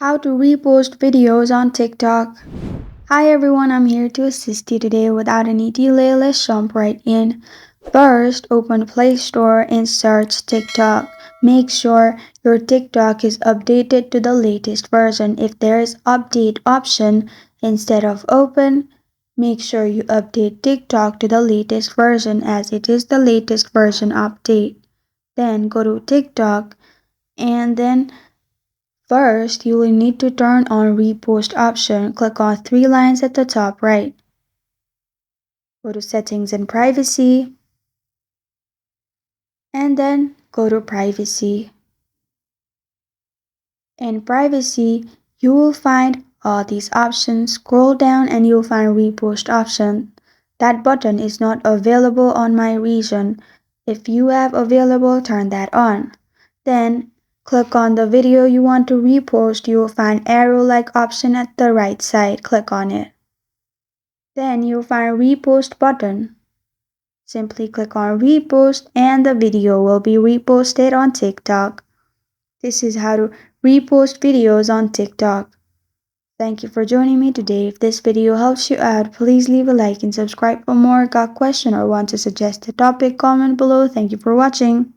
How to repost videos on TikTok. Hi everyone, I'm here to assist you today. Without any delay, let's jump right in. First, open Play Store and search TikTok. Make sure your TikTok is updated to the latest version. If there is update option instead of open, make sure you update TikTok to the latest version as it is the latest version update. Then go to TikTok and then first, you will need to turn on Repost option. Click on three lines at the top right. Go to Settings and Privacy, and then go to Privacy. In Privacy, you will find all these options. Scroll down and you'll find Repost option. That button is not available on my region. If you have available, turn that on. Then click on the video you want to repost. You will find arrow-like option at the right side. Click on it. Then you'll find repost button. Simply click on repost and the video will be reposted on TikTok. This is how to repost videos on TikTok. Thank you for joining me today. If this video helps you out, please leave a like and subscribe for more. Got a question or want to suggest a topic? Comment below. Thank you for watching.